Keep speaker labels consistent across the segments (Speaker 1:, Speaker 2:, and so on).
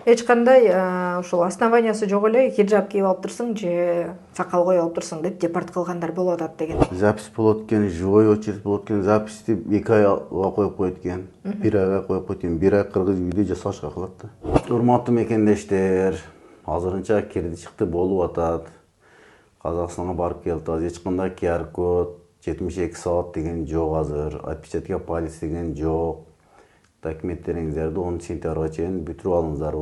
Speaker 1: эч кандай ушул основаниясы жок эле хиджаб кийип алып турсуң же сакал коюп алып турсуң деп депорт кылгандар болуп атат деген.
Speaker 2: Запись болот экен, живой очередь болот экен, записьти 2 айга коюп койот экен, 1 айга коюп койот экен, 1 ай кыргыз үйдө жасалышка калат да. Урматтуу мекендештер, азырынча кирди чыкты болуп атат. Казакстанга барып келип атабыз. Эч кандай QR код, 72 саат деген жок азыр, отпечатка палец деген жок. Документтериңиздерди 10 сентябрга чейин бүтүрүп алыңыздар.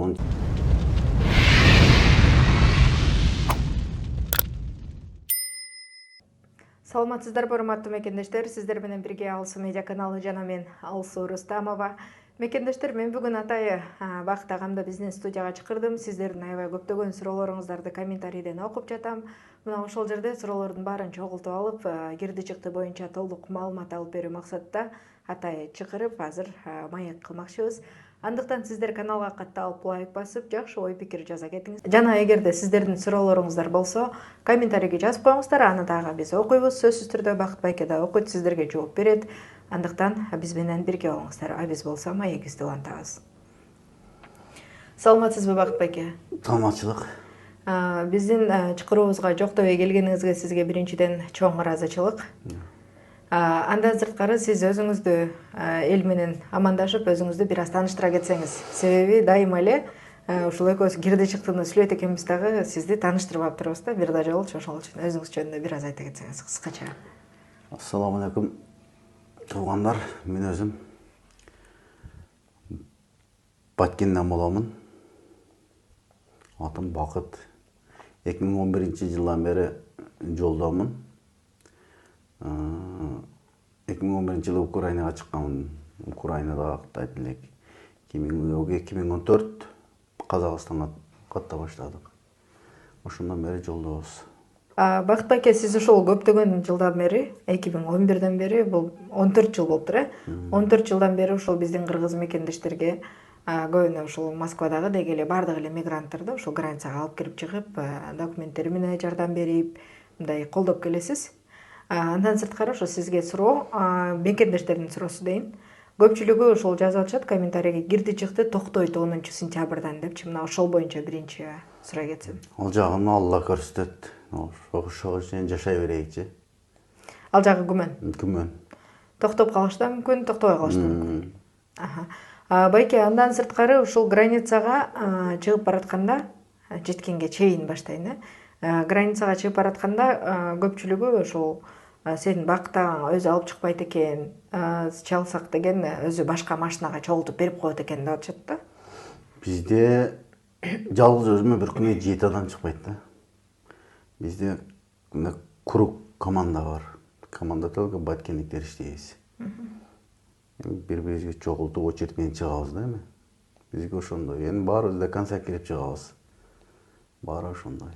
Speaker 1: Саламатсыздарбы урматтуу мекендештер, сиздер менен бирге Алсу медиа каналы жана мен Алсу Рустамова. Мекендештер, мен бүгүн атайы Бакыт агамды биздин студияга чакырдым. Сиздердин аябай көптөгөн суроолоруңуздарды комментарийден окуп жатам. Мына ошол жерде суроолордун баарын чогултуп алып, кирди чыкты боюнча толук маалымат алып берүү максатта атайы чакырып, азыр маек кылмакчыбыз. Андыктан сиздер каналга катталып лайк басып, жакшы ой пикир жаза кетиңиз. Жана эгерде сиздердин суроолоруңуздар болсо, комментарийге жазып коюңуздар, аны дагы биз окуйбуз. Сөзсүз түрдө Бакыт байке да окуйт, сиздерге жооп берет. Андыктан биз менен бирге болуңуздар. Биз болсо маегибизди улантабыз. Саламатсызбы Бакыт байке?
Speaker 2: Саламатчылык.
Speaker 1: Биздин чакыруубузга жоктобой келгениңизге сизге биринчиден чоң ыраазычылык. Андан сырткары сиз өзүңүздү эл менен амандашып, өзүңүздү бир аз тааныштыра кетсеңиз. Себеби дайыма эле ушул экөөбүз кирди чыктыны сүйлөйт экенбиз дагы, сизди тааныштырбап турбуз да, бир да жолу ошол үчүн өзүңүз жөнүндө бир аз айта кетсеңиз кыскача.
Speaker 2: Ассаламу алейкум туугандар, мен өзүм Баткенден боломун. Атым Бакыт. 2011-жылдан бери жолдомун. 2011-жылы Украинага чыкканмын. Украинада каттайт элек. 2014 Казакстанга катта баштадык. Ошондон бери жолдобуз.
Speaker 1: Бакыт байке, сиз ушул көптөгөн жылдан бери, 2011ден бери, бул 14 жыл болуптур, 14 жылдан бери ушул биздин кыргыз мекендештерге көбүнө ушул Москвадагы деги эле баардык эле мигранттарды ушул границага алып кирип чыгып, документтери менен жардам берип, мындай колдоп келесиз. Андан сырткары ошо сизге суроо, мекендештердин суроосу дейин. Көпчүлүгү ошол жазып атышат комментарийге, кирди чыкты токтойт 10 сентябрдан депчи. Мына ошол боюнча биринчи сурай кетсем.
Speaker 2: Ал жагын Алла көрсөтөт. Ошого чейин жашай берейикчи.
Speaker 1: Ал жагы күмөн.
Speaker 2: Күмөн.
Speaker 1: Токтоп калышы да мүмкүн, токтобой калышы да мүмкүн. Байке, андан сырткары ушул границага чыгып баратканда, жеткенге чейин баштайын, границага чыгып баратканда көпчүлүгү ошол сенин Бакыт агаң өзү алып чыкпайт экен, чалсак деген өзү башка машинага чогултуп берип коет экен деп атышат да.
Speaker 2: Бизде жалгыз өзүмө бир күнү 7 адам чыкпайт да. Бизде круг команда бар. Команда только баткендиктер иштейбиз. Бири-бирибизге чогултуп очередь менен чыгабыз да эми. Бизге ошондой. Эми баарыбыз до конца кирип чыгабыз. Баары ошондой.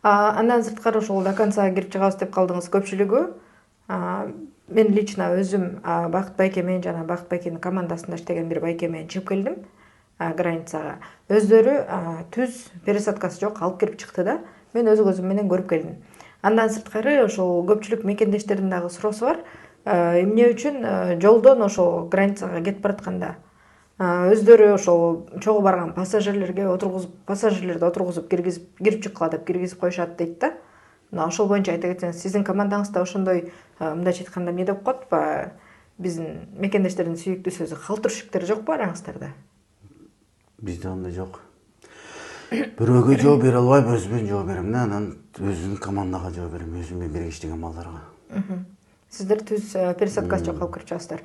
Speaker 1: Андан сырткары ушул до конца кирип чыгабыз деп калдыңыз. Көпчүлүгү мен лично өзүм Бакыт байке менен жана Бакыт байкенин командасында иштеген бир байке менен чыгып келдим границага. Өздөрү түз пересадкасы жок алып кирип чыкты да. Мен өз көзүм менен көрүп келдим. Андан сырткары ошол көпчүлүк мекендештердин дагы суроосу бар. Эмне үчүн жолдон ошол границага кетип баратканда өздөрү ошол чогуу барган пассажирлерди отургузуп кирип чыккыла деп киргизип коюшат дейт да. Мына ошол боюнча айта кетсеңиз, сиздин командаңызда ошондой мындайча айтканда эмне деп коет, биздин мекендештердин сүйүктүү сөзү калтырышүктөр жокпу араңыздарда?
Speaker 2: Бизде андай жок. Бирөөгө жооп бере албайм, өзүмө жооп берем да, анан өзүмдүн командага жооп берем, өзүм менен бирге иштеген балдарга.
Speaker 1: Сиздер түз пересадкасы жок алып кирип чыгасыздар.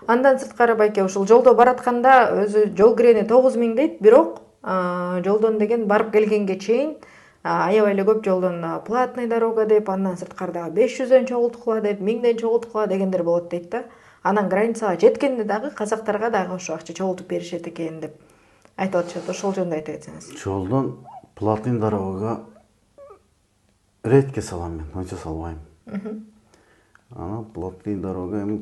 Speaker 1: Андан сырткары байке, ушул жолдо баратканда өзү жол кирени 9000 дейт, бирок жолдон деген барып келгенге чейин аябай эле көп жолдон платный дорога деп, андан сырткары дагы 500дөн чогулткула деп, 1000ден чогулткула дегендер болот дейт да. Анан границага жеткенде дагы казактарга дагы ошо акча чогултуп беришет экен деп айтып атышат. Ошол жөнүндө айта кетсеңиз.
Speaker 2: Жолдон платный дорогага редко салам мен, ончо салбайм. Анан платный дорога эми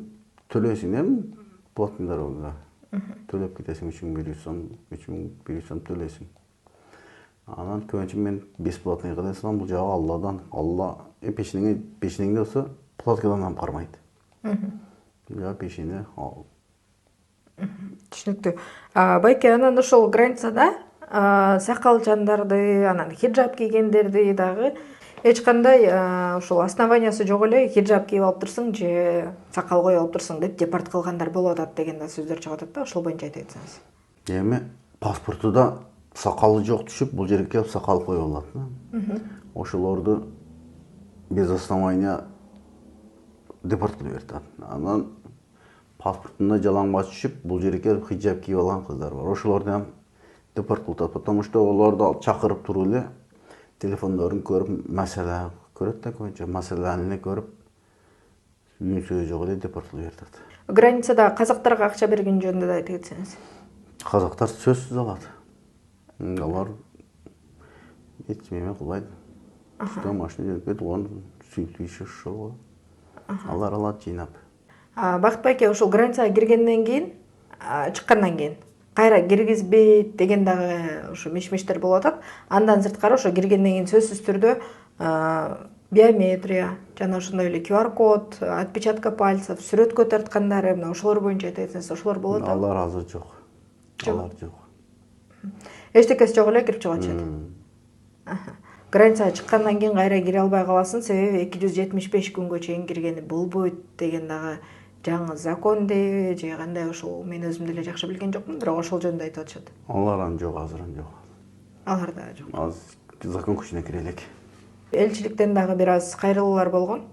Speaker 2: төлөйсүң эми платный дорогага. Төлөп кетесиң 3100 сом, 3100 сом төлөйсүң. Анан көбүнчө мен бесплатный кыла салам, бул жагы Алладан. Алла пешенеңде болсо платкадан кармайт. Я пешене
Speaker 1: Түшүнүктүү. Байке, анан ошол границада сакал жандарды, анан хиджаб кийгендерди дагы эч кандай ошол основаниясы жок эле хиджаб кийип алыптырсың же сакал коюп алыптырсың деп депорт кылгандар болуп атат деген да сөздөр чыгып атат да, ошол боюнча айта кетсеңиз.
Speaker 2: Эми паспортуда сакалы жок түшүп, бул жерге келип сакал коюп алат. Ошолорду без основания депорт кылып берет. Анан паспортуна жалаң баш түшүп, бул жерге келип хиджаб кийип алган кыздар бар. Ошолорду ham депорт кылып атат, потому что олорду чакырып туруп эле телефондорун көрүп, маселе көрөт да, көбүнчө маселени көрүп, үйүн сөзү жок эле депорт кылып берет.
Speaker 1: Границада казактарга акча берген жөнүндө да айта кетсеңиз.
Speaker 2: Казактар сөзсүз алат. Алар эч неме кылбайт. Үстө машина жөнөтпөйт, onu сүйлөп иши ошол. Алар алат жыйнап.
Speaker 1: Бакыт байке, ошол границага киргенден кийин, чыккандан кийин кайра киргизбейт деген дагы ошо миш-миштер болуп атат. Андан сырткары ошо киргенден кийин сөзсүз түрдө биометрия жана ошондой эле QR код, отпечатка пальцев, сүрөткө тарткандары, мына ошолор боюнча айта кетсеңиз, ошолор болот атабы?
Speaker 2: Алар азыр жок. Алар жок.
Speaker 1: Эчтекеси жок эле кирип чыгып атышат. Границага чыккандан кийин кайра кире албай каласың, себеби 275 күнгө чейин киргени болбойт деген дагы жаңы закон дейби же кандай, ошол мен өзүм деле жакшы билген жокмун, бирок ошол жөнүндө айтып атышат.
Speaker 2: Алар жок, азыр жок.
Speaker 1: Алар да жок.
Speaker 2: Азыр закон күчүнө кире элек.
Speaker 1: Элчиликтен дагы бир аз кайрылуулар болгон.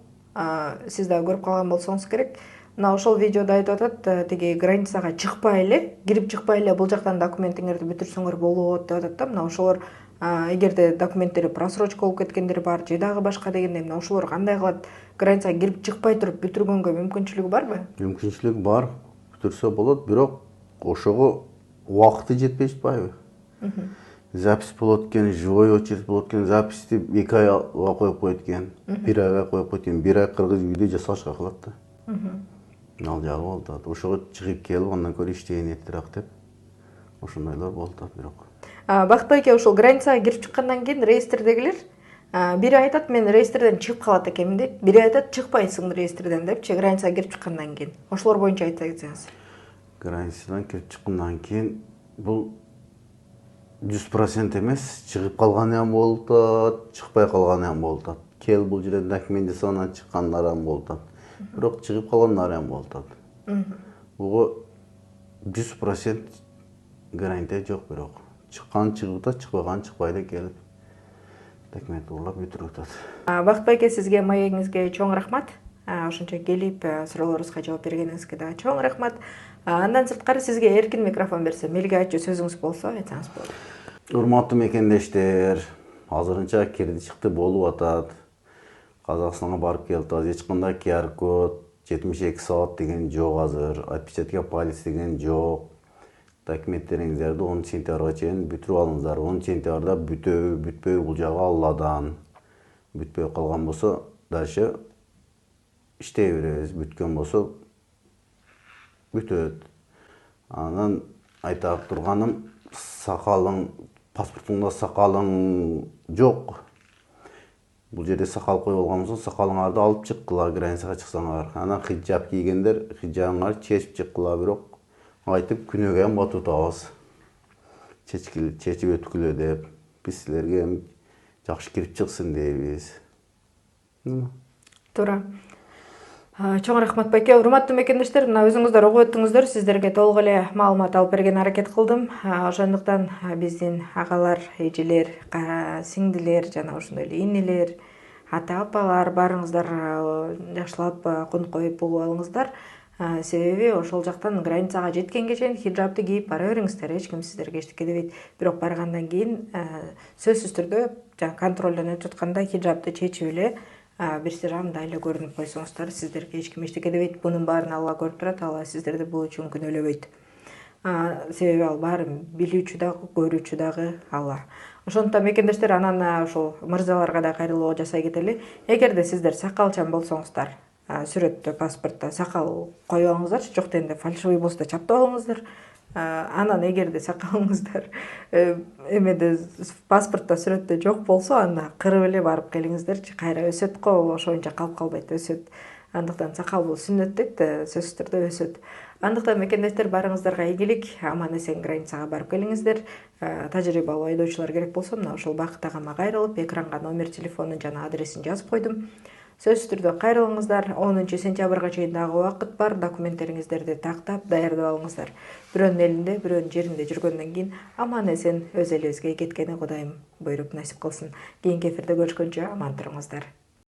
Speaker 1: Сиз дагы көрүп калган болсоңуз керек. Мына ошол видеодо айтып атат, тиги границага чыкпай эле, кирип чыкпай эле бул жактан документиңерди бүтүрсөңөр болот деп атат да. Мына ошолор эгерде документтери просрочка болуп кеткендер бар же дагы башка дегендей, мына ошолор кандай кылат? Границага кирип чыкпай туруп бүтүргөнгө мүмкүнчүлүгү барбы?
Speaker 2: Мүмкүнчүлүк бар, бүтүрсө болот, бирок ошого убакыты жетпей жатпайбы? Запись болот экен, живой очередь болот экен, записти 2 айга коюп коет экен, 1 айга коюп коет экен, 1 ай кыргыз үйдө жасашка калат да. Ал жагы болуп атат. Ошого чыгып келип, андан көрө иштеген этирак деп. Ошондойлор болуп атат бирок.
Speaker 1: Бакыт байке, ошол границага кирип чыккандан кийин реестрдегилер бири айтат, мен реестрден чыгып калат экенмин дейт, бири айтат чыкпайсың реестрден депчи, границага кирип чыккандан кийин. Ошолор боюнча айта кетсеңиз.
Speaker 2: Границадан кирип чыккандан кийин бул 100% эмес, чыгып калганы ham болуп атат, чыкпай калганы ham болуп атат. Келип бул жерден документ жасап анан чыккандар ham болуп атат. Бирок чыгып калгандар ham болуп атат. Буга 100% гарантия жок, бирок чыккан чыгып атат, чыкпаган чыкпай эле келип документ урлап бүтүрүп атат.
Speaker 1: Бакыт байке, сизге маегиңизге чоң рахмат. Ошончо келип суроолорубузга жооп бергениңизге дагы чоң рахмат. Андан сырткары сизге эркин микрофон берсем, элге айтчу сөзүңүз болсо айтсаңыз болот.
Speaker 2: Урматтуу мекендештер, азырынча кирди чыкты болуп атат. Казакстанга барып келип атабыз. Эч кандай QR код, 72 саат деген жок азыр. Отпечатка палец деген жок. Документтериңиздерди 10 сентябрга чейин бүтүрүп алыңыздар. 10 сентябрда бүтпөй бул жагы Алладан. Бүтпөй калган болсо, дальше иштей беребиз. Бүткөн болсо бүтөт. Анан айта турганым, сакалың, паспортуңда сакалың жок. Бул жерде сакал коюп алган болсоң, сакалыңарды алып чыккыла границага чыксаңар. Анан хиджаб кийгендер, хиджабыңарды чечип чыккыла, бирок айтып күнөөгө ham батып атабыз. Чечип өткүлө деп, биз силерге жакшы кирип чыксын дейбиз.
Speaker 1: Туура. Чоң рахмат байке. Урматтуу мекендештер, мына өзүңүздөр угуп өттүңүздөр, сиздерге толук эле маалымат алып берген аракет кылдым. Ошондуктан биздин агалар, эжелер, сиңдилер жана ошондой эле инилер, ата апалар баарыңыздар жакшылап кон коюп угуп алыңыздар. Себеби ошол жактан границага жеткенге чейин хиджабты кийип бара бериңиздер, эч ким сиздерге эчтеке дебейт. Бирок баргандан кийин сөзсүз түрдө жаңы контролдон өтүп атканда хиджабты чечип эле бир сыйра мындай эле көрүнүп койсоңуздар, сиздерге эч ким эчтеке дебейт. Бунун баарын Алла көрүп турат, Алла сиздерди бул үчүн күнөөлөбөйт. Себеби ал баарын билүүчү дагы, көрүүчү дагы Алла. Ошондуктан мекендештер, анан ошол мырзаларга да кайрылуу жасай кетели. Эгерде сиздер сакалчан болсоңуздар, сүрөттө, паспортто сакал коюп алыңыздарчы, жок дегенде фальшивый болсо чаптап алыңыздар. Анан эгерде сакалыңыздар эмеде паспортто, сүрөттө жок болсо, анда кырып эле барып келиңиздерчи. Кайра өсөт го, ошоюнча калып калбайт, өсөт. Андыктан сакал бул сүннөт дейт, сөзсүз түрдө өсөт. Андыктан мекендештер барыңыздарга ийгилик, аман эсен границага барып келиңиздер. Тажрыйбалуу айдоочулар керек болсо мына ушул Бакыт агама кайрылып, экранга номер телефонун жана адресин жазып койдум. Сөзсүз түрдө кайрылыңыздар. 10 сентябрга чейин дагы убакыт бар. Документтериңиздерди тактап, даярдап алыңыздар. Бирөөнүн элинде, бирөөнүн жеринде жүргөндөн кийин аман эсен өз элибизге кеткени Кудайым буйруп насип кылсын. Кийинки эфирде көрүшкөнчө аман туруңуздар.